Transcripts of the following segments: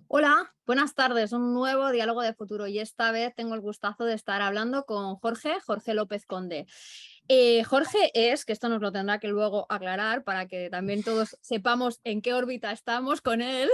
Hola, buenas tardes. Un nuevo diálogo de futuro y esta vez tengo el gustazo de estar hablando con Jorge López Conde. Jorge es, que esto nos lo tendrá que luego aclarar para que también todos sepamos en qué órbita estamos con él,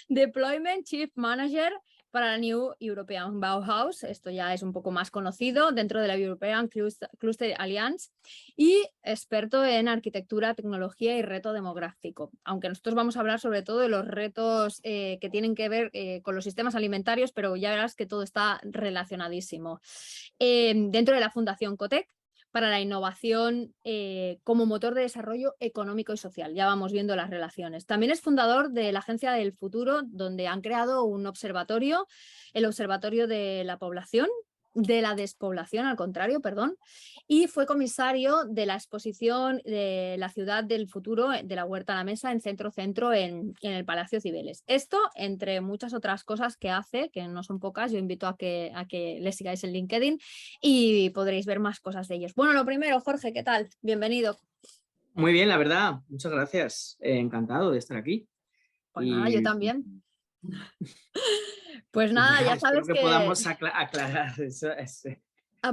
Deployment Chief Manager para la New European Bauhaus. Esto ya es un poco más conocido dentro de la European Cluster Alliance y experto en arquitectura, tecnología y reto demográfico. Aunque nosotros vamos a hablar sobre todo de los retos que tienen que ver con los sistemas alimentarios, pero ya verás que todo está relacionadísimo. Dentro de la Fundación Cotec, para la innovación como motor de desarrollo económico y social. Ya vamos viendo las relaciones. También es fundador de la Agencia del Futuro, donde han creado un observatorio, el Observatorio de la Población, de la Despoblación, al contrario, perdón, y fue comisario de la exposición de la ciudad del futuro de la Huerta a la Mesa en Centro en el Palacio Cibeles. Esto, entre muchas otras cosas que hace, que no son pocas, yo invito a que le sigáis en LinkedIn y podréis ver más cosas de ellos. Bueno, lo primero, Jorge, ¿qué tal? Bienvenido. Muy bien, la verdad, muchas gracias. Encantado de estar aquí. Pues nada, yo Y también. Pues nada, ya espero sabes que que podamos aclarar eso,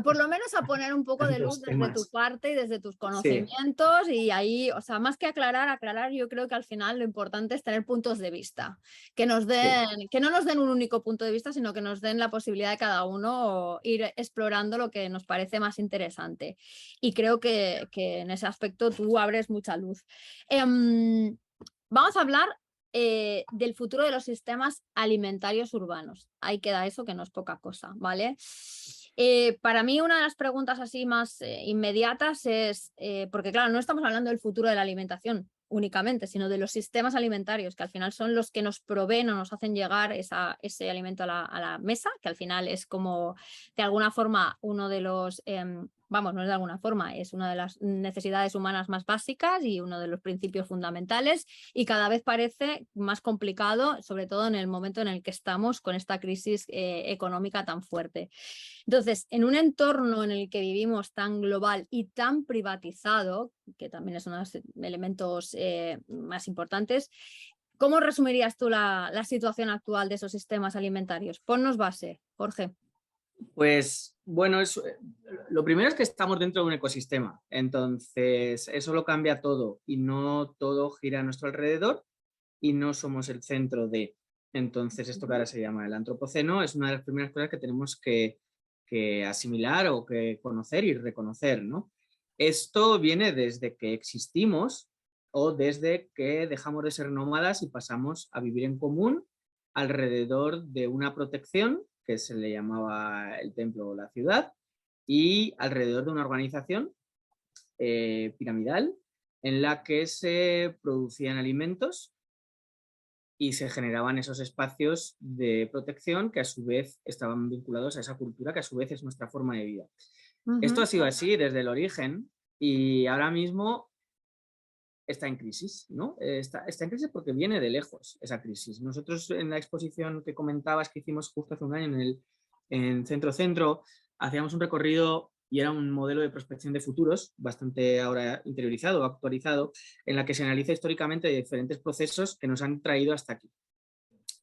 por lo menos a poner un poco de luz los desde tu temas. parte y desde tus Sí, conocimientos y ahí, o sea, más que aclarar, yo creo que al final lo importante es tener puntos de vista, que nos sí, den, que no nos den un único punto de vista, sino que nos den la posibilidad de cada uno ir explorando lo que nos parece más interesante. Y creo que en ese aspecto tú abres mucha luz. Vamos a hablar del futuro de los sistemas alimentarios urbanos. Ahí queda eso, que no es poca cosa, ¿vale? Para mí una de las preguntas así más inmediatas es, porque claro, no estamos hablando del futuro de la alimentación únicamente, sino de los sistemas alimentarios, que al final son los que nos proveen o nos hacen llegar ese alimento a la mesa, que al final es como de alguna forma uno de los, vamos, no es de alguna forma, es una de las necesidades humanas más básicas y uno de los principios fundamentales y cada vez parece más complicado, sobre todo en el momento en el que estamos con esta crisis económica tan fuerte. Entonces, en un entorno en el que vivimos tan global y tan privatizado, que también es uno de los elementos más importantes, ¿cómo resumirías tú la situación actual de esos sistemas alimentarios? Ponnos base, Jorge. pues bueno, lo primero es que estamos dentro de un ecosistema, entonces eso lo cambia todo y no todo gira a nuestro alrededor y no somos el centro de. Entonces esto que ahora se llama el antropoceno es una de las primeras cosas que tenemos que asimilar o que conocer y reconocer, ¿no? Esto viene desde que existimos o desde que dejamos de ser nómadas y pasamos a vivir en común alrededor de una protección que se le llamaba el templo o la ciudad y alrededor de una organización piramidal en la que se producían alimentos y se generaban esos espacios de protección que a su vez estaban vinculados a esa cultura que a su vez es nuestra forma de vida. Esto ha Ujú. sido así desde el origen y ahora mismo está en crisis, ¿no? Está en crisis porque viene de lejos esa crisis. Nosotros en la exposición que comentabas que hicimos justo hace un año en Centro hacíamos un recorrido y era un modelo de prospección de futuros bastante ahora interiorizado, actualizado, en la que se analiza históricamente diferentes procesos que nos han traído hasta aquí.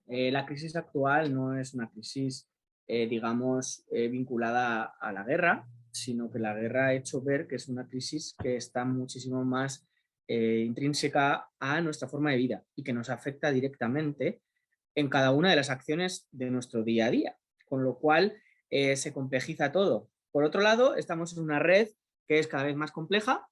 La crisis actual no es una crisis, digamos, vinculada a la guerra, sino que la guerra ha hecho ver que es una crisis que está muchísimo más intrínseca a nuestra forma de vida y que nos afecta directamente en cada una de las acciones de nuestro día a día, con lo cual se complejiza todo. Por otro lado, estamos en una red que es cada vez más compleja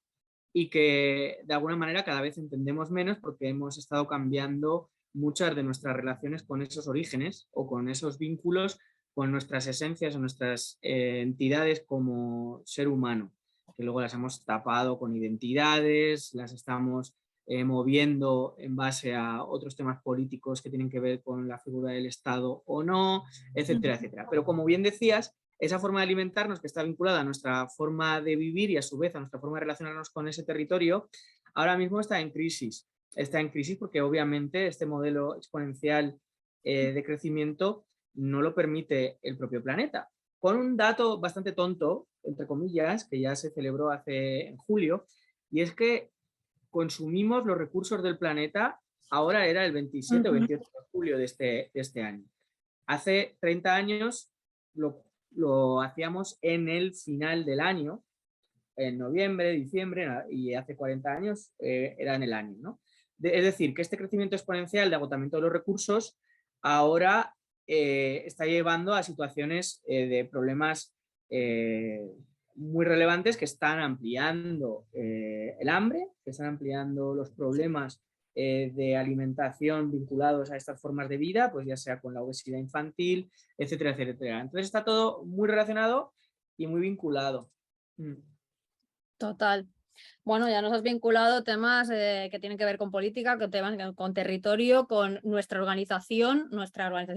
y que de alguna manera cada vez entendemos menos porque hemos estado cambiando muchas de nuestras relaciones con esos orígenes o con esos vínculos con nuestras esencias o nuestras entidades como ser humano, que luego las hemos tapado con identidades, las estamos moviendo en base a otros temas políticos que tienen que ver con la figura del Estado o no, etcétera, etcétera. Pero como bien decías, esa forma de alimentarnos que está vinculada a nuestra forma de vivir y a su vez a nuestra forma de relacionarnos con ese territorio, ahora mismo está en crisis. Está en crisis porque obviamente este modelo exponencial de crecimiento no lo permite el propio planeta. Con un dato bastante tonto, entre comillas, que ya se celebró en julio, y es que consumimos los recursos del planeta ahora era el 27 o 28 de julio de este año. Hace 30 años lo hacíamos en el final del año, en noviembre, diciembre, y hace 40 años era en el año, ¿no? Es decir, que este crecimiento exponencial de agotamiento de los recursos ahora está llevando a situaciones de problemas muy relevantes que están ampliando el hambre, que están ampliando los problemas de alimentación vinculados a estas formas de vida, pues ya sea con la obesidad infantil, etcétera, etcétera. Entonces está todo muy relacionado y muy vinculado. Total. Bueno, ya nos has vinculado temas que tienen que ver con política, con temas con territorio, con nuestra organización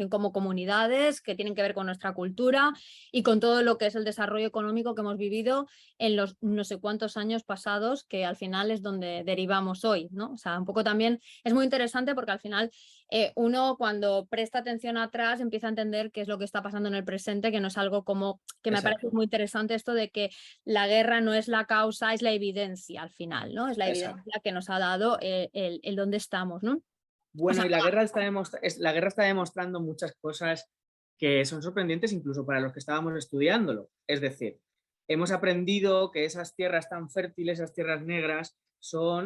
como comunidades, que tienen que ver con nuestra cultura y con todo lo que es el desarrollo económico que hemos vivido en los no sé cuántos años pasados, que al final es donde derivamos hoy, ¿no? O sea, un poco también es muy interesante porque al final uno cuando presta atención atrás empieza a entender qué es lo que está pasando en el presente, que no es algo como que me parece muy interesante esto de que la guerra no es la causa, es la evidencia al final, ¿no? Es la evidencia que nos ha dado el dónde estamos, ¿no? Bueno, y la guerra está demostrando muchas cosas que son sorprendentes incluso para los que estábamos estudiándolo. Es decir, hemos aprendido que esas tierras tan fértiles, esas tierras negras,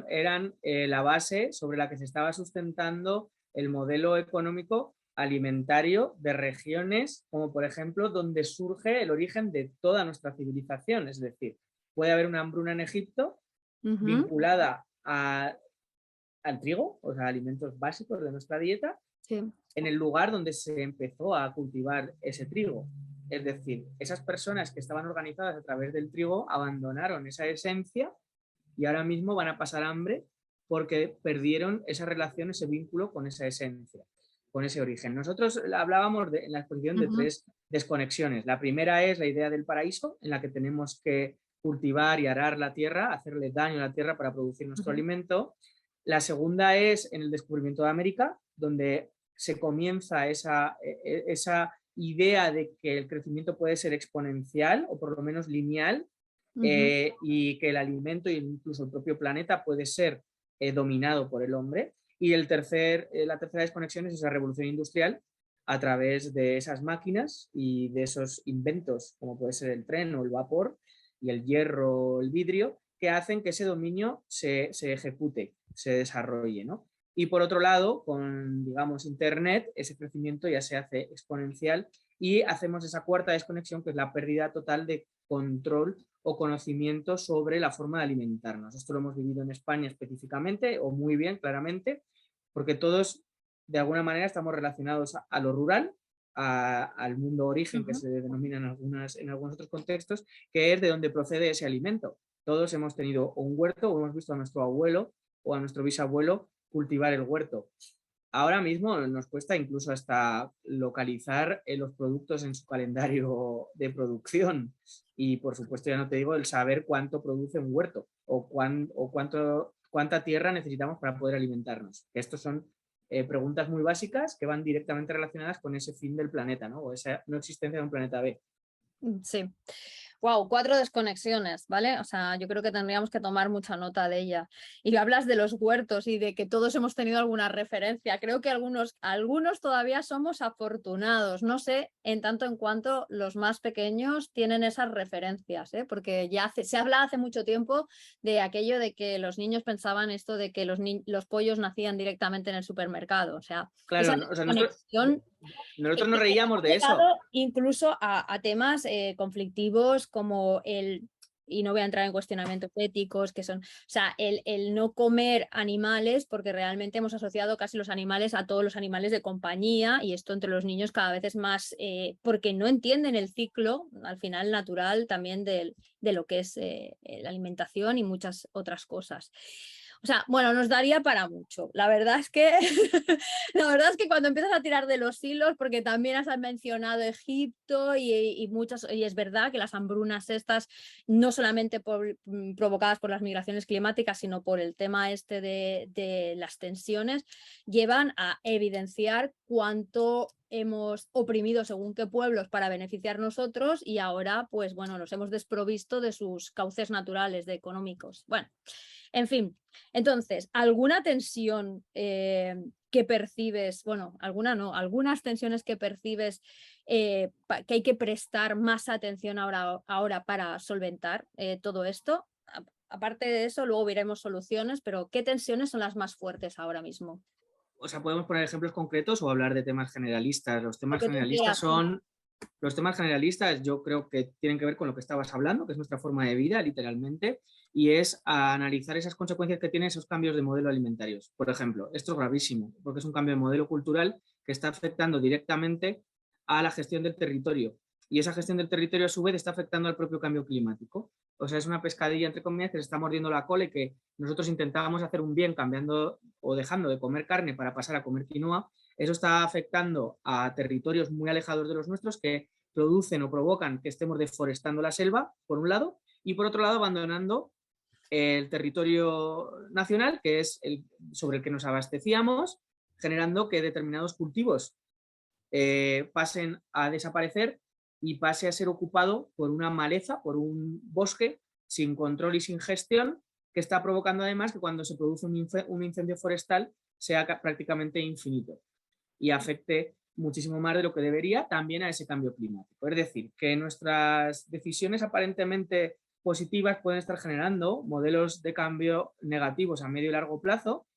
eran la base sobre la que se estaba sustentando el modelo económico alimentario de regiones como por ejemplo donde surge el origen de toda nuestra civilización. Es decir, puede haber una hambruna en Egipto vinculada al trigo, o sea, alimentos básicos de nuestra dieta, en el lugar donde se empezó a cultivar ese trigo. Es decir, esas personas que estaban organizadas a través del trigo abandonaron esa esencia y ahora mismo van a pasar hambre porque perdieron esa relación, ese vínculo con esa esencia, con ese origen. Nosotros hablábamos en la exposición de tres desconexiones. La primera es la idea del paraíso, en la que tenemos que cultivar y arar la tierra, hacerle daño a la tierra para producir nuestro alimento. La segunda es en el descubrimiento de América, donde se comienza esa idea de que el crecimiento puede ser exponencial o por lo menos lineal, y que el alimento e incluso el propio planeta puede ser dominado por el hombre. Y la tercera desconexión es esa revolución industrial a través de esas máquinas y de esos inventos, como puede ser el tren o el vapor y el hierro o el vidrio, que hacen que ese dominio se ejecute, se desarrolle, ¿no? Y por otro lado, con, digamos, Internet, ese crecimiento ya se hace exponencial y hacemos esa cuarta desconexión, que es la pérdida total de control o conocimiento sobre la forma de alimentarnos. Esto lo hemos vivido en España específicamente, o muy bien, claramente, porque todos, de alguna manera, estamos relacionados a lo rural, al mundo origen, que se denomina en algunos otros contextos, que es de donde procede ese alimento. Todos hemos tenido un huerto o hemos visto a nuestro abuelo o a nuestro bisabuelo cultivar el huerto. Ahora mismo nos cuesta incluso hasta localizar los productos en su calendario de producción y por supuesto ya no te digo el saber cuánto produce un huerto o cuánta tierra necesitamos para poder alimentarnos. Estos son preguntas muy básicas que van directamente relacionadas con ese fin del planeta, ¿no? O esa no existencia de un planeta B. Sí. Wow, 4 desconexiones, ¿vale? O sea, yo creo que tendríamos que tomar mucha nota de ella. Y hablas de los huertos y de que todos hemos tenido alguna referencia. Creo que algunos todavía somos afortunados. No sé, en tanto en cuanto los más pequeños tienen esas referencias, ¿eh? Porque ya se habla hace mucho tiempo de aquello de que los niños pensaban esto de que los pollos nacían directamente en el supermercado. O sea, claro, esa desconexión... Nosotros nos reíamos de eso. Incluso a temas conflictivos como y no voy a entrar en cuestionamientos éticos, que son, o sea, el no comer animales, porque realmente hemos asociado casi los animales a todos los animales de compañía, y esto entre los niños cada vez es más, porque no entienden el ciclo, al final natural también de lo que es la alimentación y muchas otras cosas. O sea, bueno, nos daría para mucho. La verdad es que cuando empiezas a tirar de los hilos, porque también has mencionado Egipto y es verdad que las hambrunas estas, no solamente provocadas por las migraciones climáticas, sino por el tema este de las tensiones, llevan a evidenciar cuánto hemos oprimido según qué pueblos para beneficiar nosotros y ahora, pues bueno, nos hemos desprovisto de sus cauces naturales, de económicos. Bueno, en fin, entonces, ¿alguna tensión que percibes, bueno, alguna no, algunas tensiones que percibes que hay que prestar más atención ahora para solventar todo esto? Aparte de eso, luego veremos soluciones, pero ¿qué tensiones son las más fuertes ahora mismo? O sea, podemos poner ejemplos concretos o hablar de temas generalistas. Lo que tú quieras. Los temas generalistas yo creo que tienen que ver con lo que estabas hablando, que es nuestra forma de vida, literalmente, y es a analizar esas consecuencias que tienen esos cambios de modelo alimentarios. Por ejemplo, esto es gravísimo, porque es un cambio de modelo cultural que está afectando directamente a la gestión del territorio. Y esa gestión del territorio, a su vez, está afectando al propio cambio climático. O sea, es una pescadilla, entre comillas, que se está mordiendo la cola y que nosotros intentábamos hacer un bien cambiando o dejando de comer carne para pasar a comer quinoa. Eso está afectando a territorios muy alejados de los nuestros que producen o provocan que estemos deforestando la selva, por un lado, y por otro lado abandonando el territorio nacional, que es el sobre el que nos abastecíamos, generando que determinados cultivos pasen a desaparecer y pase a ser ocupado por una maleza, por un bosque sin control y sin gestión, que está provocando además que cuando se produce un incendio forestal sea prácticamente infinito y afecte muchísimo más de lo que debería también a ese cambio climático. Es decir, que nuestras decisiones aparentemente positivas pueden estar generando modelos de cambio negativos a medio y largo plazo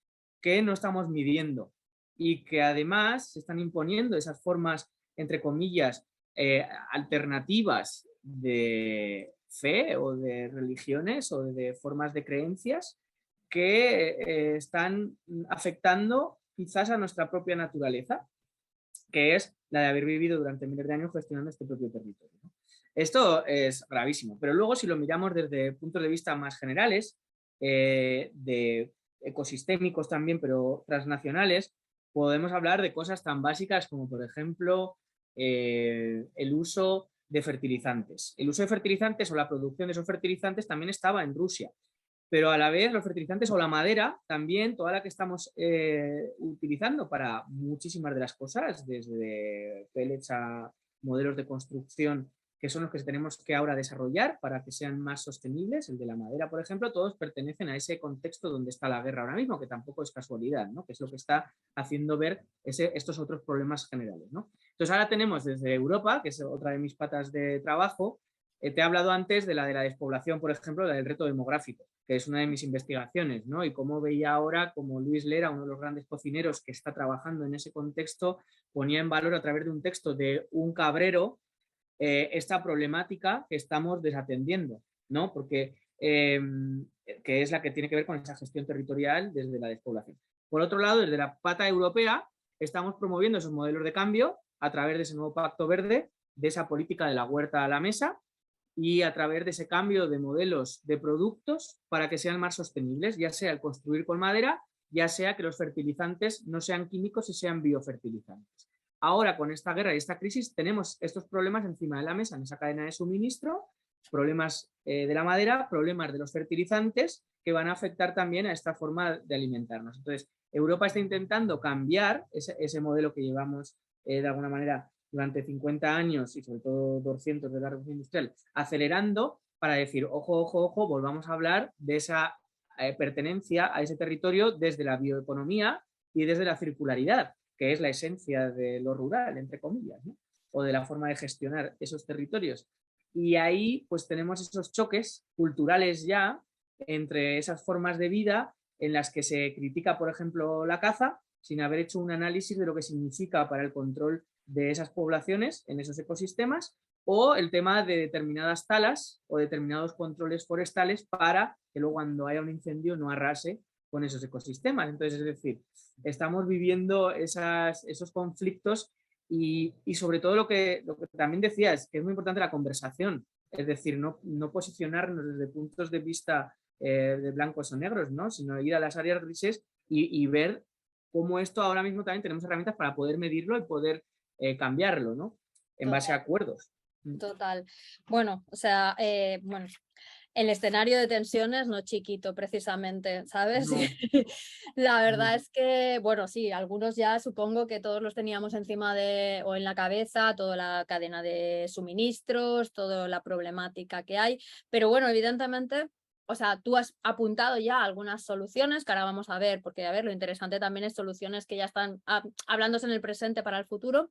que no estamos midiendo y que además se están imponiendo esas formas, entre comillas, alternativas de fe o de religiones o de formas de creencias que están afectando quizás a nuestra propia naturaleza, que es la de haber vivido durante miles de años gestionando este propio territorio, ¿no? Esto es gravísimo, pero luego si lo miramos desde puntos de vista más generales, de ecosistémicos también, pero transnacionales, podemos hablar de cosas tan básicas como, por ejemplo, el uso de fertilizantes. El uso de fertilizantes o la producción de esos fertilizantes también estaba en Rusia, pero a la vez los fertilizantes o la madera, también toda la que estamos utilizando para muchísimas de las cosas, desde pellets a modelos de construcción, que son los que tenemos que ahora desarrollar para que sean más sostenibles, el de la madera, por ejemplo, todos pertenecen a ese contexto donde está la guerra ahora mismo, que tampoco es casualidad, ¿no? Que es lo que está haciendo ver estos otros problemas generales, ¿no? Entonces ahora tenemos desde Europa, que es otra de mis patas de trabajo, te he hablado antes de la despoblación, por ejemplo, del reto demográfico, que es una de mis investigaciones, ¿no? Y cómo veía ahora como Luis Lera, uno de los grandes cocineros que está trabajando en ese contexto, ponía en valor a través de un texto de un cabrero esta problemática que estamos desatendiendo, ¿no? Porque que es la que tiene que ver con esa gestión territorial desde la despoblación. Por otro lado, desde la pata europea, estamos promoviendo esos modelos de cambio a través de ese nuevo Pacto Verde, de esa política de la huerta a la mesa, y a través de ese cambio de modelos de productos para que sean más sostenibles, ya sea el construir con madera, ya sea que los fertilizantes no sean químicos y sean biofertilizantes. Ahora, con esta guerra y esta crisis, tenemos estos problemas encima de la mesa en esa cadena de suministro, problemas de la madera, problemas de los fertilizantes, que van a afectar también a esta forma de alimentarnos. Entonces, Europa está intentando cambiar ese modelo que llevamos de alguna manera durante 50 años y sobre todo 200 de la revolución industrial, acelerando para decir, ojo, ojo, ojo, volvamos a hablar de esa pertenencia a ese territorio desde la bioeconomía y desde la circularidad, que es la esencia de lo rural, entre comillas, ¿no? O de la forma de gestionar esos territorios. Y ahí pues tenemos esos choques culturales ya entre esas formas de vida en las que se critica, por ejemplo, la caza, sin haber hecho un análisis de lo que significa para el control de esas poblaciones en esos ecosistemas, o el tema de determinadas talas o determinados controles forestales para que luego cuando haya un incendio no arrase con esos ecosistemas. Entonces, es decir, estamos viviendo esos conflictos y sobre todo lo que también decías, que es muy importante la conversación, es decir, no posicionarnos desde puntos de vista de blancos o negros, ¿no? Sino ir a las áreas grises y ver cómo esto ahora mismo también tenemos herramientas para poder medirlo y poder cambiarlo, ¿no? En base a acuerdos. Total. Bueno, o sea, bueno, El escenario de tensiones no chiquito, precisamente, ¿sabes? No, La verdad no. es que, bueno, sí, algunos ya supongo que todos los teníamos encima de o en la cabeza, toda la cadena de suministros, toda la problemática que hay, pero bueno, evidentemente, o sea, tú has apuntado ya algunas soluciones que ahora vamos a ver, porque a ver, lo interesante también es soluciones que ya están hablándose en el presente para el futuro.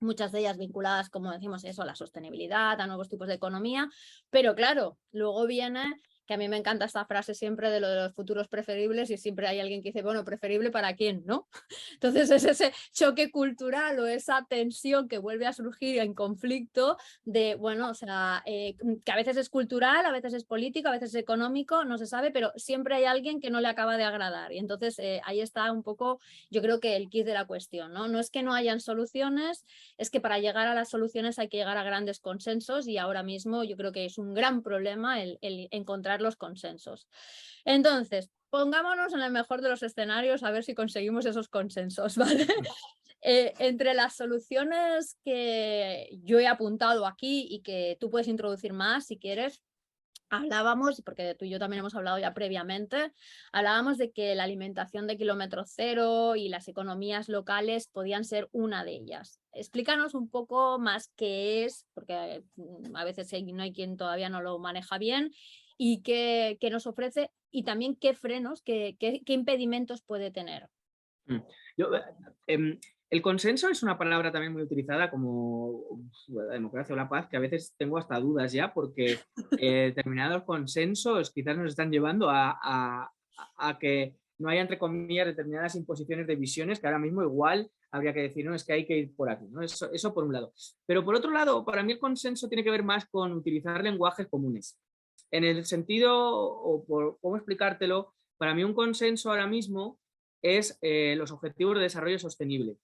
Muchas de ellas vinculadas, como decimos, eso, a la sostenibilidad, a nuevos tipos de economía, pero claro, luego viene, que a mí me encanta esta frase siempre de lo de los futuros preferibles y siempre hay alguien que dice, bueno, preferible para quién, ¿no? Entonces es ese choque cultural o esa tensión que vuelve a surgir en conflicto de, bueno, o sea, que a veces es cultural, a veces es político, a veces es económico, no se sabe, pero siempre hay alguien que no le acaba de agradar y entonces ahí está un poco, yo creo que el kit de la cuestión, ¿no? No es que no hayan soluciones, es que para llegar a las soluciones hay que llegar a grandes consensos y ahora mismo yo creo que es un gran problema el encontrar los consensos. Entonces, pongámonos en el mejor de los escenarios a ver si conseguimos esos consensos, ¿vale? Entre las soluciones que yo he apuntado aquí y que tú puedes introducir más si quieres, hablábamos, porque tú y yo también hemos hablado ya previamente, hablábamos de que la alimentación de kilómetro cero y las economías locales podían ser una de ellas. Explícanos un poco más qué es, porque a veces no hay quien todavía no lo maneja bien, y qué nos ofrece, y también qué frenos, qué impedimentos puede tener. Mm. Yo, el consenso es una palabra también muy utilizada como la democracia o la paz, que a veces tengo hasta dudas ya, porque determinados consensos quizás nos están llevando a que no haya, entre comillas, determinadas imposiciones de visiones que ahora mismo igual habría que decir, no, es que hay que ir por aquí, ¿no? Eso por un lado. Pero por otro lado, para mí el consenso tiene que ver más con utilizar lenguajes comunes. En el sentido, o por cómo explicártelo, para mí un consenso ahora mismo es los objetivos de desarrollo sostenible.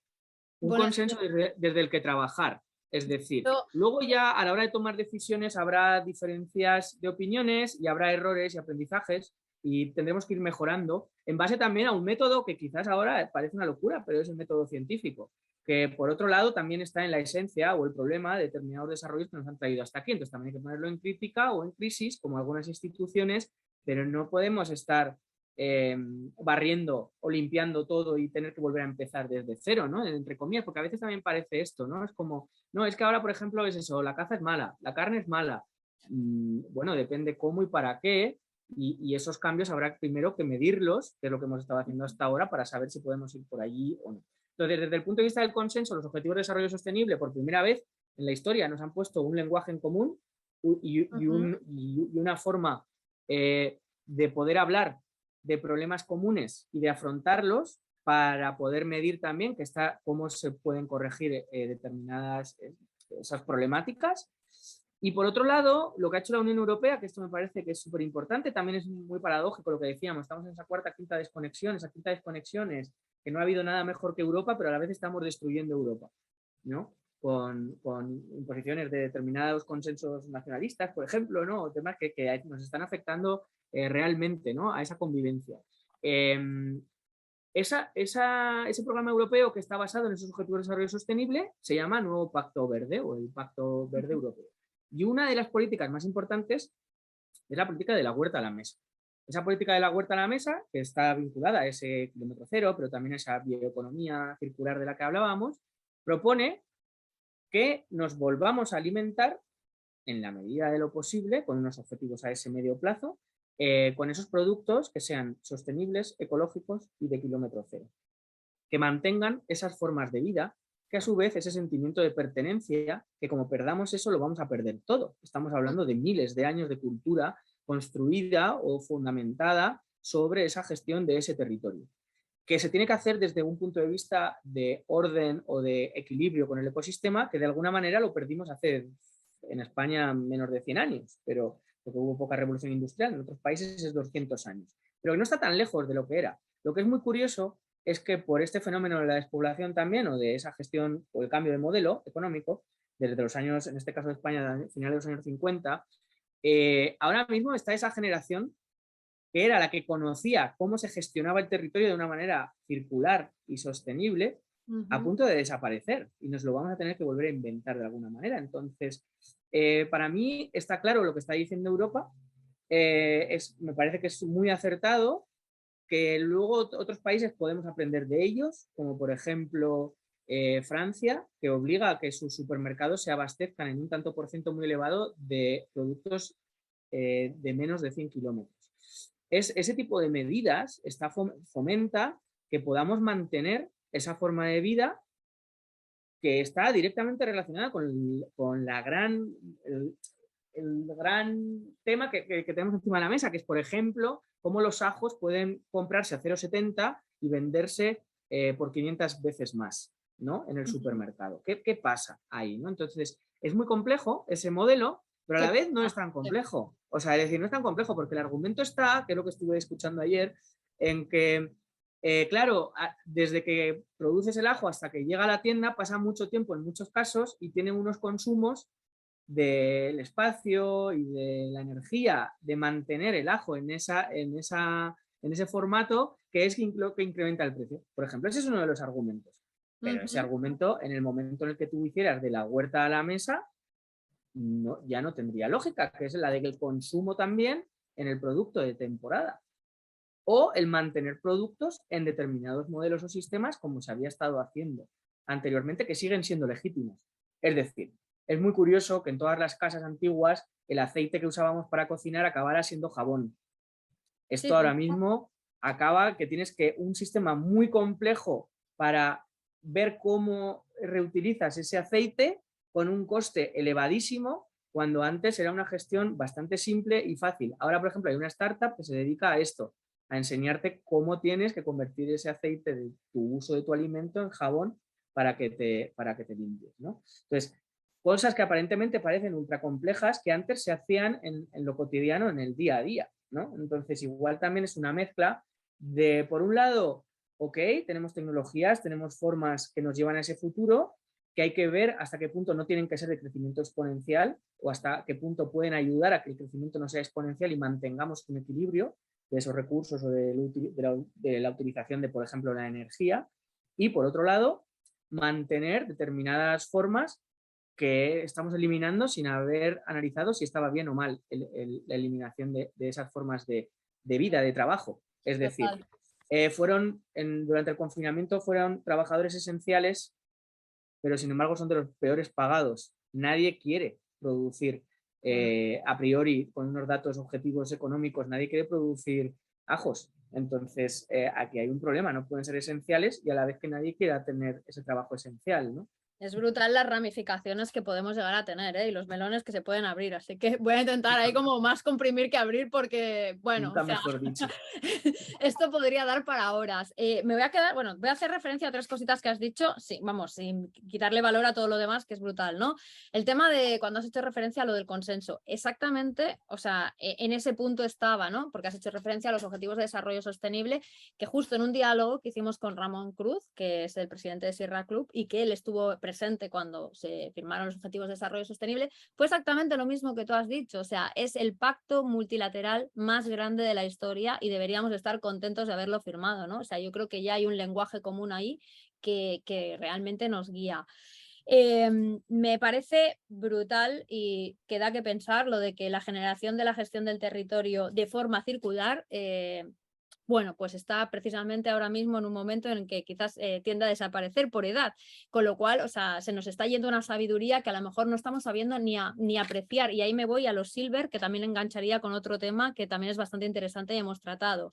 Un Bueno, consenso desde el que trabajar. Es decir, esto, luego ya a la hora de tomar decisiones habrá diferencias de opiniones y habrá errores y aprendizajes y tendremos que ir mejorando en base también a un método que quizás ahora parece una locura, pero es el método científico, que por otro lado también está en la esencia o el problema de determinados desarrollos que nos han traído hasta aquí. Entonces también hay que ponerlo en crítica o en crisis, como algunas instituciones, pero no podemos estar barriendo o limpiando todo y tener que volver a empezar desde cero, ¿no? Entre comillas, porque a veces también parece esto, ¿no? Es como, no, es que ahora, por ejemplo, es eso, la caza es mala, la carne es mala. Bueno, depende cómo y para qué, y esos cambios habrá primero que medirlos, que es lo que hemos estado haciendo hasta ahora, para saber si podemos ir por allí o no. Entonces, desde el punto de vista del consenso, los objetivos de desarrollo sostenible, por primera vez en la historia nos han puesto un lenguaje en común y una forma de poder hablar de problemas comunes y de afrontarlos para poder medir también que está, cómo se pueden corregir determinadas esas problemáticas. Y por otro lado, lo que ha hecho la Unión Europea, que esto me parece que es súper importante, también es muy paradójico lo que decíamos, estamos en esa cuarta, quinta desconexión, esa quinta desconexión es que no ha habido nada mejor que Europa, pero a la vez estamos destruyendo Europa, ¿no? Con imposiciones de determinados consensos nacionalistas, por ejemplo, ¿no? O temas que nos están afectando realmente, ¿no? A esa convivencia. Ese programa europeo que está basado en esos objetivos de desarrollo sostenible se llama Nuevo Pacto Verde o el Pacto Verde Europeo. Y una de las políticas más importantes es la política de la huerta a la mesa. Esa política de la huerta a la mesa, que está vinculada a ese kilómetro cero, pero también a esa bioeconomía circular de la que hablábamos, propone que nos volvamos a alimentar en la medida de lo posible, con unos objetivos a ese medio plazo, con esos productos que sean sostenibles, ecológicos y de kilómetro cero, que mantengan esas formas de vida, que a su vez ese sentimiento de pertenencia, que como perdamos eso lo vamos a perder todo. Estamos hablando de miles de años de cultura construida o fundamentada sobre esa gestión de ese territorio, que se tiene que hacer desde un punto de vista de orden o de equilibrio con el ecosistema, que de alguna manera lo perdimos hace en España menos de 100 años, pero porque hubo poca revolución industrial, en otros países es 200 años, pero que no está tan lejos de lo que era. Lo que es muy curioso es que por este fenómeno de la despoblación también, o de esa gestión o el cambio de modelo económico, desde los años, en este caso de España, finales de los años 50, ahora mismo está esa generación que era la que conocía cómo se gestionaba el territorio de una manera circular y sostenible, a punto de desaparecer y nos lo vamos a tener que volver a inventar de alguna manera. Entonces, para mí está claro lo que está diciendo Europa, me parece que es muy acertado, que luego otros países podemos aprender de ellos, como por ejemplo Francia, que obliga a que sus supermercados se abastezcan en un tanto por ciento muy elevado de productos de menos de 100 kilómetros. Ese tipo de medidas fomenta que podamos mantener esa forma de vida que está directamente relacionada con la el gran tema que tenemos encima de la mesa, que es, por ejemplo, cómo los ajos pueden comprarse a 0,70 y venderse por 500 veces más, ¿no? En el supermercado. ¿Qué pasa ahí, ¿no? Entonces, es muy complejo ese modelo, pero a la vez no es tan complejo. O sea, es decir, no es tan complejo porque el argumento está, que es lo que estuve escuchando ayer, en que claro, desde que produces el ajo hasta que llega a la tienda pasa mucho tiempo en muchos casos y tiene unos consumos del espacio y de la energía de mantener el ajo en ese formato que es lo que incrementa el precio. Por ejemplo, ese es uno de los argumentos. Pero ese argumento, en el momento en el que tú hicieras de la huerta a la mesa, no, ya no tendría lógica, que es la de que el consumo también en el producto de temporada. O el mantener productos en determinados modelos o sistemas como se había estado haciendo anteriormente, que siguen siendo legítimos. Es decir, es muy curioso que en todas las casas antiguas el aceite que usábamos para cocinar acabara siendo jabón. Esto ahora mismo acaba que tienes que un sistema muy complejo para ver cómo reutilizas ese aceite con un coste elevadísimo, cuando antes era una gestión bastante simple y fácil. Ahora, por ejemplo, hay una startup que se dedica a esto, a enseñarte cómo tienes que convertir ese aceite de tu uso de tu alimento en jabón para que te limpies, ¿no? Entonces, cosas que aparentemente parecen ultra complejas que antes se hacían en lo cotidiano, en el día a día, ¿no? Entonces, igual también es una mezcla de, por un lado, ok, tenemos tecnologías, tenemos formas que nos llevan a ese futuro, que hay que ver hasta qué punto no tienen que ser de crecimiento exponencial o hasta qué punto pueden ayudar a que el crecimiento no sea exponencial y mantengamos un equilibrio de esos recursos o de la utilización de, por ejemplo, la energía. Y, por otro lado, mantener determinadas formas que estamos eliminando sin haber analizado si estaba bien o mal la eliminación de esas formas de vida, de trabajo. Es decir, durante el confinamiento fueron trabajadores esenciales, pero sin embargo son de los peores pagados. Nadie quiere producir a priori con unos datos objetivos económicos, nadie quiere producir ajos. Entonces, aquí hay un problema, no pueden ser esenciales y a la vez que nadie quiera tener ese trabajo esencial, ¿no? Es brutal las ramificaciones que podemos llegar a tener, ¿eh? Y los melones que se pueden abrir. Así que voy a intentar ahí como más comprimir que abrir porque, bueno, nunca mejor dicho. Esto podría dar para horas. Me voy a quedar, bueno, voy a hacer referencia a tres cositas que has dicho. Sí, vamos, sin quitarle valor a todo lo demás, que es brutal, ¿no? El tema de cuando has hecho referencia a lo del consenso. Exactamente, o sea, en ese punto estaba, ¿no? Porque has hecho referencia a los Objetivos de Desarrollo Sostenible, que justo en un diálogo que hicimos con Ramón Cruz, que es el presidente de Sierra Club, y que él estuvo presente cuando se firmaron los Objetivos de Desarrollo Sostenible, fue exactamente lo mismo que tú has dicho. O sea, es el pacto multilateral más grande de la historia y deberíamos estar contentos de haberlo firmado, ¿no? O sea, yo creo que ya hay un lenguaje común ahí que realmente nos guía. Me parece brutal y que da que pensar lo de que la generación de la gestión del territorio de forma circular bueno, pues está precisamente ahora mismo en un momento en el que quizás tiende a desaparecer por edad, con lo cual, o sea, se nos está yendo una sabiduría que a lo mejor no estamos sabiendo ni apreciar, y ahí me voy a los silver, que también engancharía con otro tema que también es bastante interesante y hemos tratado.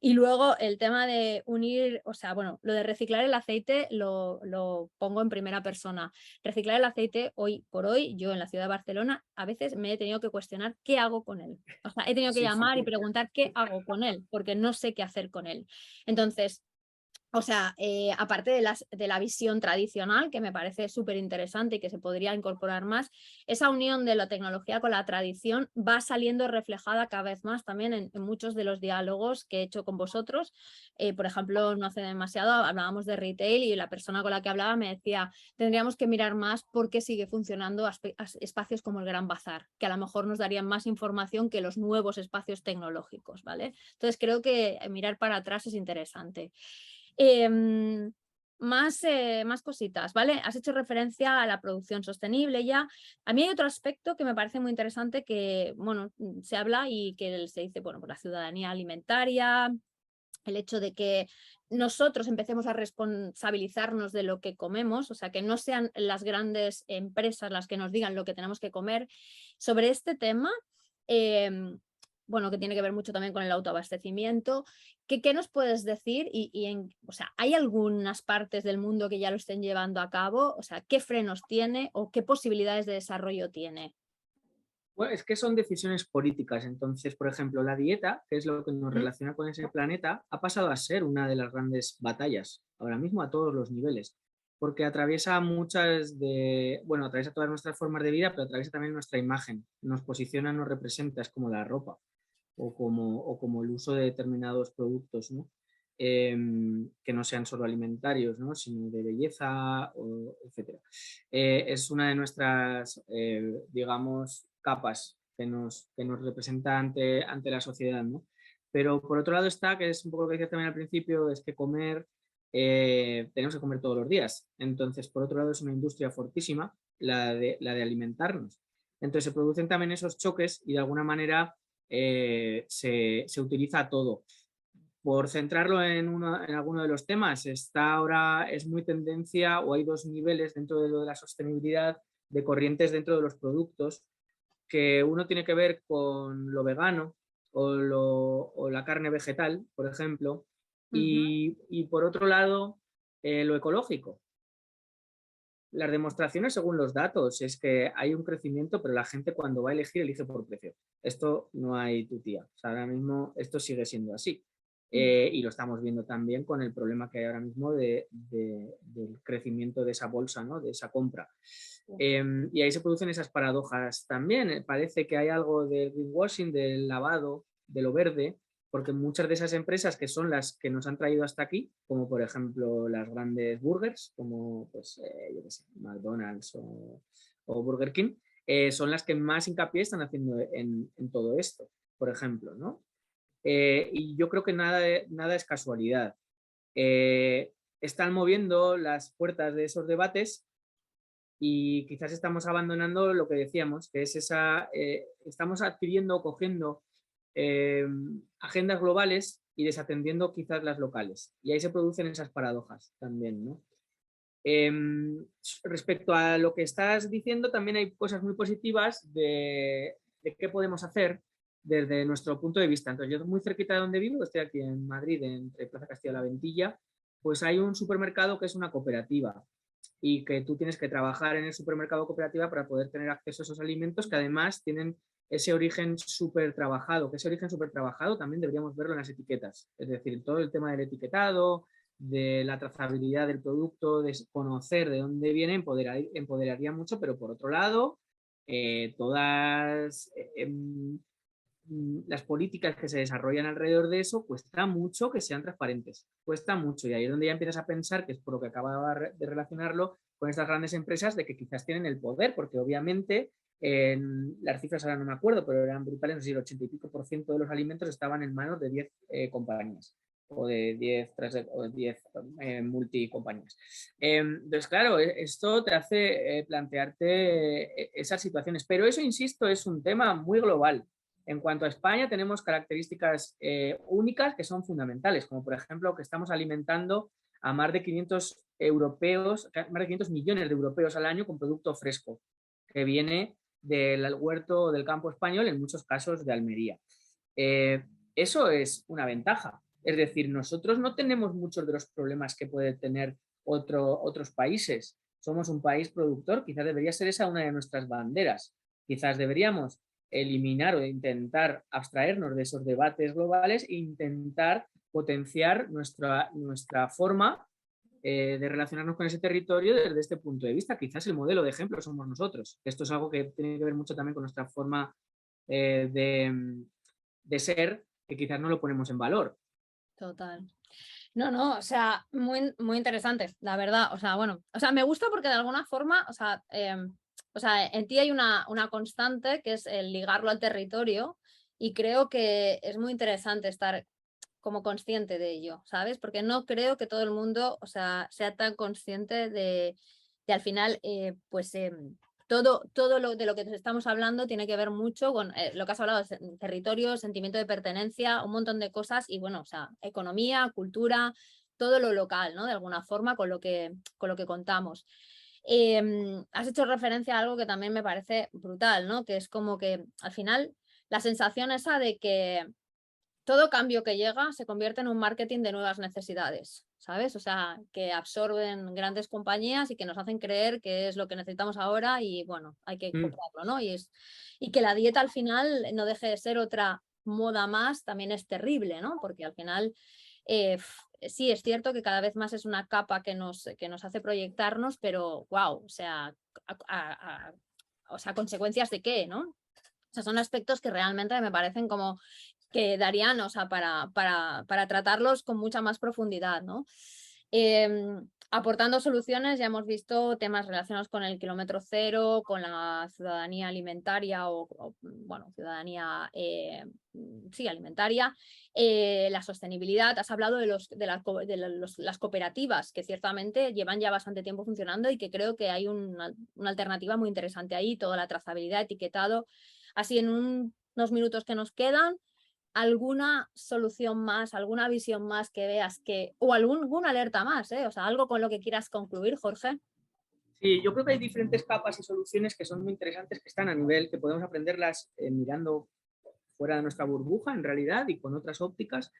Y luego el tema de unir, o sea, bueno, lo de reciclar el aceite lo pongo en primera persona. Reciclar el aceite, hoy por hoy, yo en la ciudad de Barcelona, a veces me he tenido que cuestionar qué hago con él. O sea, he tenido que llamar y preguntar qué hago con él, porque no sé qué hacer con él. Entonces, o sea, aparte de la visión tradicional, que me parece súper interesante y que se podría incorporar más, esa unión de la tecnología con la tradición va saliendo reflejada cada vez más también en muchos de los diálogos que he hecho con vosotros. Por ejemplo, no hace demasiado hablábamos de retail y la persona con la que hablaba me decía, tendríamos que mirar más por qué sigue funcionando espacios como el Gran Bazar, que a lo mejor nos darían más información que los nuevos espacios tecnológicos, ¿vale? Entonces creo que mirar para atrás es interesante. más cositas, ¿vale? Has hecho referencia a la producción sostenible ya. A mí hay otro aspecto que me parece muy interesante que, bueno, se habla y que se dice, bueno, por la ciudadanía alimentaria, el hecho de que nosotros empecemos a responsabilizarnos de lo que comemos, o sea, que no sean las grandes empresas las que nos digan lo que tenemos que comer. Sobre este tema, bueno, que tiene que ver mucho también con el autoabastecimiento, ¿qué nos puedes decir? O sea, ¿hay algunas partes del mundo que ya lo estén llevando a cabo? O sea, ¿qué frenos tiene o qué posibilidades de desarrollo tiene? Bueno, es que son decisiones políticas. Entonces, por ejemplo, la dieta, que es lo que nos ¿Mm? relaciona con ese planeta, ha pasado a ser una de las grandes batallas, ahora mismo a todos los niveles, porque atraviesa bueno, atraviesa todas nuestras formas de vida, pero atraviesa también nuestra imagen, nos posiciona, nos representa, es como la ropa o como el uso de determinados productos, ¿no? Que no sean solo alimentarios, ¿no? Sino de belleza, etc. Es una de nuestras, digamos, capas que nos representa ante la sociedad, ¿no? Pero por otro lado está, que es un poco lo que decía también al principio, es que tenemos que comer todos los días. Entonces, por otro lado, es una industria fortísima, la de alimentarnos. Entonces, se producen también esos choques y de alguna manera se utiliza todo. Por centrarlo en alguno de los temas, es muy tendencia o hay dos niveles dentro de lo de la sostenibilidad de corrientes dentro de los productos, que uno tiene que ver con lo vegano o la carne vegetal, por ejemplo, Ujú. y por otro lado, lo ecológico. Las demostraciones según los datos es que hay un crecimiento, pero la gente cuando va a elegir elige por precio. Esto no hay tutía. O sea, ahora mismo esto sigue siendo así. Y lo estamos viendo también con el problema que hay ahora mismo del crecimiento de esa bolsa, ¿no? De esa compra. Y ahí se producen esas paradojas también. Parece que hay algo de greenwashing, del lavado, de lo verde, porque muchas de esas empresas que son las que nos han traído hasta aquí, como por ejemplo las grandes burgers, como pues, yo qué sé, McDonald's o Burger King, son las que más hincapié están haciendo en todo esto, por ejemplo, ¿no? Y yo creo que nada es casualidad. Están moviendo las puertas de esos debates y quizás estamos abandonando lo que decíamos, que es estamos adquiriendo, cogiendo eh, agendas globales y desatendiendo quizás las locales. Y ahí se producen esas paradojas también, ¿no? Eh, Respecto a lo que estás diciendo, también hay cosas muy positivas de qué podemos hacer desde nuestro punto de vista. Entonces, yo muy cerquita de donde vivo, estoy aquí en Madrid, entre Plaza Castilla y La Ventilla, pues hay un supermercado que es una cooperativa y que tú tienes que trabajar en el supermercado cooperativa para poder tener acceso a esos alimentos que además tienen ese origen súper trabajado, que ese origen súper trabajado también deberíamos verlo en las etiquetas, es decir, todo el tema del etiquetado, de la trazabilidad del producto, de conocer de dónde viene, empoderaría mucho, pero por otro lado, todas las políticas que se desarrollan alrededor de eso cuesta mucho que sean transparentes, cuesta mucho y ahí es donde ya empiezas a pensar, que es por lo que acababa de relacionarlo con estas grandes empresas, de que quizás tienen el poder, porque obviamente las cifras ahora no me acuerdo, pero eran brutales, no sé si el 80 y pico por ciento de los alimentos estaban en manos de 10 compañías o de 10 multicompañías. Entonces, claro, esto te hace plantearte esas situaciones, pero eso, insisto, es un tema muy global. En cuanto a España, tenemos características únicas que son fundamentales, como por ejemplo que estamos alimentando a más de 500 europeos, más de 500 millones de europeos al año con producto fresco, que viene del huerto del campo español, en muchos casos de Almería. Eso es una ventaja. Es decir, nosotros no tenemos muchos de los problemas que pueden tener otros países. Somos un país productor, quizás debería ser esa una de nuestras banderas. Quizás deberíamos eliminar o intentar abstraernos de esos debates globales e intentar potenciar nuestra forma de relacionarnos con ese territorio desde este punto de vista. Quizás el modelo de ejemplo somos nosotros. Esto es algo que tiene que ver mucho también con nuestra forma de ser, que quizás no lo ponemos en valor. Total. No, no, o sea, muy interesante, la verdad. O sea, bueno, o sea, me gusta porque de alguna forma, o sea, en ti hay una constante que es el ligarlo al territorio y creo que es muy interesante estar como consciente de ello, ¿sabes? Porque no creo que todo el mundo, o sea, sea tan consciente de al final, pues todo lo de lo que estamos hablando tiene que ver mucho con lo que has hablado, territorio, sentimiento de pertenencia, un montón de cosas y bueno, o sea, economía, cultura, todo lo local, ¿no? De alguna forma con lo que contamos. Has hecho referencia a algo que también me parece brutal, ¿no? Que es como que al final la sensación esa de que todo cambio que llega se convierte en un marketing de nuevas necesidades, ¿sabes? O sea, que absorben grandes compañías y que nos hacen creer que es lo que necesitamos ahora y bueno, hay que comprarlo, ¿no? Y que la dieta al final no deje de ser otra moda más, también es terrible, ¿no? Porque al final sí es cierto que cada vez más es una capa que nos hace proyectarnos, pero wow, o sea, o sea, consecuencias de qué, ¿no? O sea, son aspectos que realmente me parecen como que darían, o sea, para tratarlos con mucha más profundidad, ¿no? Aportando soluciones, ya hemos visto temas relacionados con el kilómetro cero, con la ciudadanía alimentaria bueno, ciudadanía, sí, alimentaria, la sostenibilidad. Has hablado de las cooperativas, que ciertamente llevan ya bastante tiempo funcionando y que creo que hay una alternativa muy interesante ahí, toda la trazabilidad, etiquetado. Así en unos minutos que nos quedan, alguna solución más, alguna visión más que veas o alguna alerta más, o sea, algo con lo que quieras concluir, Jorge. Sí, yo creo que hay diferentes capas y soluciones que son muy interesantes, que están a nivel, que podemos aprenderlas mirando fuera de nuestra burbuja en realidad y con otras ópticas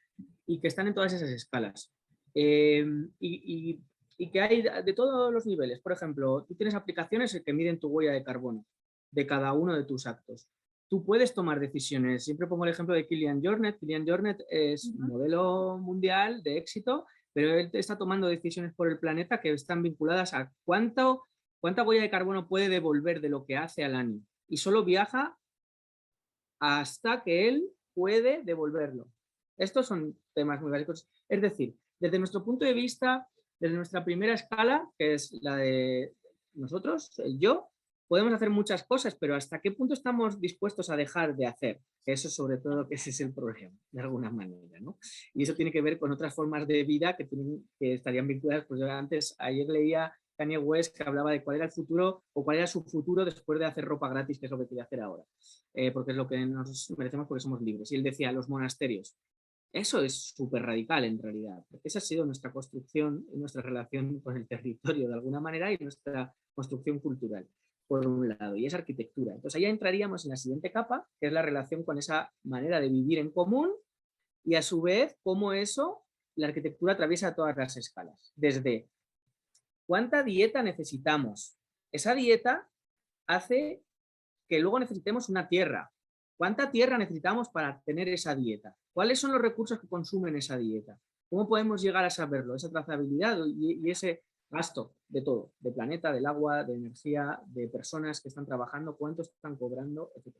y que están en todas esas escalas. Eh, y, y que hay de todos los niveles. Por ejemplo, tú tienes aplicaciones que miden tu huella de carbono de cada uno de tus actos. Tú puedes tomar decisiones. Siempre pongo el ejemplo de Kilian Jornet. Kilian Jornet es modelo mundial de éxito, pero él está tomando decisiones por el planeta que están vinculadas a cuánta huella de carbono puede devolver de lo que hace al año. Y solo viaja hasta que él puede devolverlo. Estos son temas muy básicos. Es decir, desde nuestro punto de vista, desde nuestra primera escala, que es la de nosotros, el yo, podemos hacer muchas cosas, pero ¿hasta qué punto estamos dispuestos a dejar de hacer? Eso sobre todo que ese es el problema, de alguna manera, ¿no? Y eso tiene que ver con otras formas de vida que estarían vinculadas, pues yo antes, ayer leía Kanye West que hablaba de cuál era el futuro o cuál era su futuro después de hacer ropa gratis, que es lo que quiere hacer ahora, porque es lo que nos merecemos porque somos libres. Y él decía, los monasterios. Eso es súper radical en realidad, porque esa ha sido nuestra construcción y nuestra relación con el territorio de alguna manera y nuestra construcción cultural, por un lado, y es arquitectura. Entonces ahí entraríamos en la siguiente capa, que es la relación con esa manera de vivir en común y a su vez cómo eso, la arquitectura atraviesa todas las escalas, desde ¿cuánta dieta necesitamos? Esa dieta hace que luego necesitemos una tierra. ¿Cuánta tierra necesitamos para tener esa dieta? ¿Cuáles son los recursos que consumen esa dieta? ¿Cómo podemos llegar a saberlo? Esa trazabilidad y ese gasto de todo, de planeta, del agua, de energía, de personas que están trabajando, cuánto están cobrando, etc.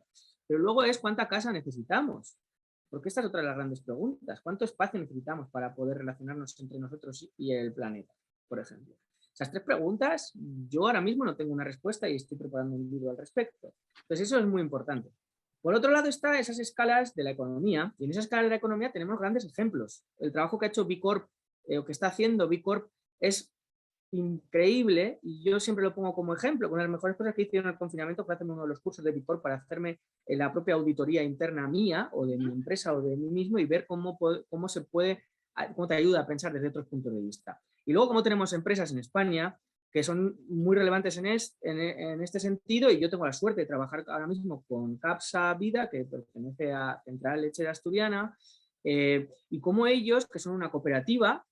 Pero luego es cuánta casa necesitamos. Porque esta es otra de las grandes preguntas. ¿Cuánto espacio necesitamos para poder relacionarnos entre nosotros y el planeta, por ejemplo? Esas tres preguntas, yo ahora mismo no tengo una respuesta y estoy preparando un libro al respecto. Entonces eso es muy importante. Por otro lado están esas escalas de la economía, y en esa escala de la economía tenemos grandes ejemplos. El trabajo que ha hecho B Corp, o que está haciendo B Corp, es increíble, y yo siempre lo pongo como ejemplo. Una de las mejores cosas que hice en el confinamiento fue hacerme uno de los cursos de B Corp para hacerme la propia auditoría interna mía, o de mi empresa, o de mí mismo, y ver cómo se puede, cómo te ayuda a pensar desde otros puntos de vista. Y luego, como tenemos empresas en España que son muy relevantes en este sentido, y yo tengo la suerte de trabajar ahora mismo con Capsa Vida, que pertenece a Central Lechera Asturiana, y como ellos, que son una cooperativa,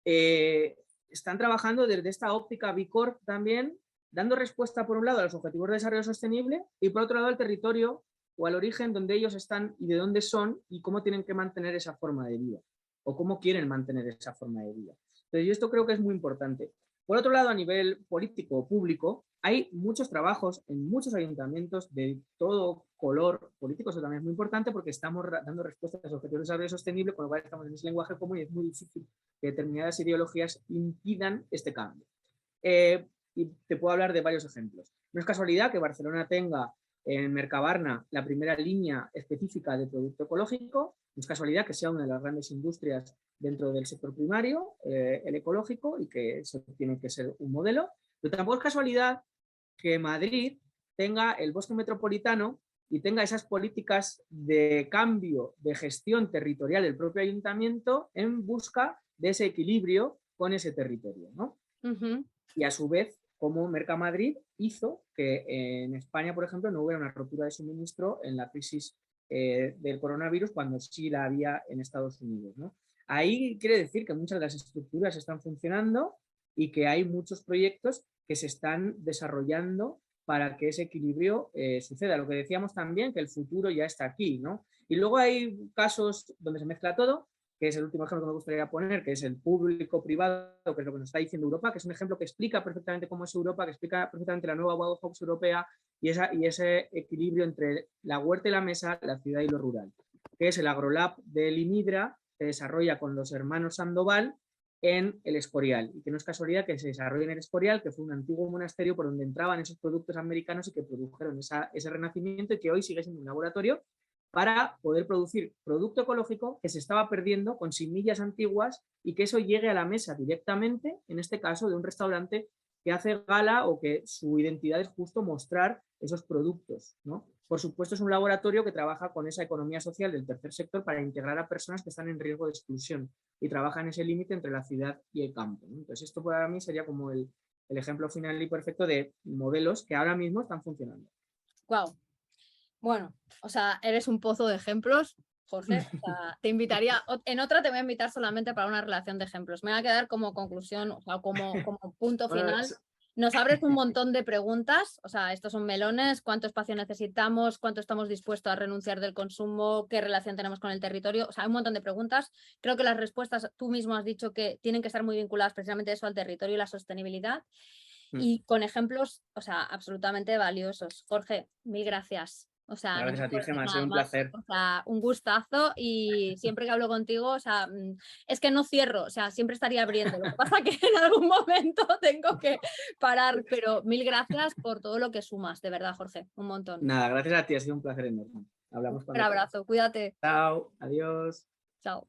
están trabajando desde esta óptica B Corp también, dando respuesta por un lado a los objetivos de desarrollo sostenible y por otro lado al territorio o al origen donde ellos están y de dónde son y cómo tienen que mantener esa forma de vida o cómo quieren mantener esa forma de vida. Entonces, yo esto creo que es muy importante. Por otro lado, a nivel político o público, hay muchos trabajos en muchos ayuntamientos de todo color político. Eso también es muy importante porque estamos dando respuestas a los objetivos de desarrollo sostenible, con lo cual estamos en ese lenguaje común y es muy difícil que determinadas ideologías impidan este cambio. Y te puedo hablar de varios ejemplos. No es casualidad que Barcelona tenga en Mercabarna la primera línea específica de producto ecológico, No es casualidad que sea una de las grandes industrias dentro del sector primario, el ecológico, y que eso tiene que ser un modelo. Pero tampoco es casualidad que Madrid tenga el bosque metropolitano y tenga esas políticas de cambio de gestión territorial del propio ayuntamiento en busca de ese equilibrio con ese territorio, ¿no? Y a su vez, como Mercamadrid hizo que en España, por ejemplo, no hubiera una rotura de suministro en la crisis del coronavirus cuando sí la había en Estados Unidos, ¿no? Ahí quiere decir que muchas de las estructuras están funcionando y que hay muchos proyectos que se están desarrollando para que ese equilibrio suceda. Lo que decíamos también, que el futuro ya está aquí, ¿no? Y luego hay casos donde se mezcla todo, que es el último ejemplo que me gustaría poner, que es el público-privado, que es lo que nos está diciendo Europa, que es un ejemplo que explica perfectamente cómo es Europa, que explica perfectamente la nueva Bauhaus europea y ese equilibrio entre la huerta y la mesa, la ciudad y lo rural, que es el AgroLab del IMIDRA, que desarrolla con los hermanos Sandoval en el Escorial, y que no es casualidad que se desarrolle en el Escorial, que fue un antiguo monasterio por donde entraban esos productos americanos y que produjeron ese renacimiento, y que hoy sigue siendo un laboratorio para poder producir producto ecológico que se estaba perdiendo con semillas antiguas y que eso llegue a la mesa directamente, en este caso de un restaurante que hace gala o que su identidad es justo mostrar esos productos, ¿no? Por supuesto, es un laboratorio que trabaja con esa economía social del tercer sector para integrar a personas que están en riesgo de exclusión y trabaja en ese límite entre la ciudad y el campo, ¿no? Entonces, esto para mí sería como el ejemplo final y perfecto de modelos que ahora mismo están funcionando. Wow. Bueno, o sea, eres un pozo de ejemplos, Jorge. O sea, te invitaría, en otra te voy a invitar solamente para una relación de ejemplos. Me va a quedar como conclusión, o sea, como punto Bueno, final. Nos abres un montón de preguntas, o sea, estos son melones, cuánto espacio necesitamos, cuánto estamos dispuestos a renunciar del consumo, qué relación tenemos con el territorio, o sea, hay un montón de preguntas. Creo que las respuestas, tú mismo has dicho que tienen que estar muy vinculadas precisamente eso al territorio y la sostenibilidad. Y con ejemplos, o sea, absolutamente valiosos. Jorge, mil gracias. O sea, no gracias me a ti, puedo decir Gemma, ha sido nada un más. placer. O sea, un gustazo y siempre que hablo contigo, o sea, es que no cierro, o sea, siempre estaría abriendo. Lo que pasa es que en algún momento tengo que parar, pero mil gracias por todo lo que sumas, de verdad, Jorge, un montón. Nada, gracias a ti, ha sido un placer enorme. Hablamos Un cuando quieras. abrazo, cuídate. Chao, adiós. Chao.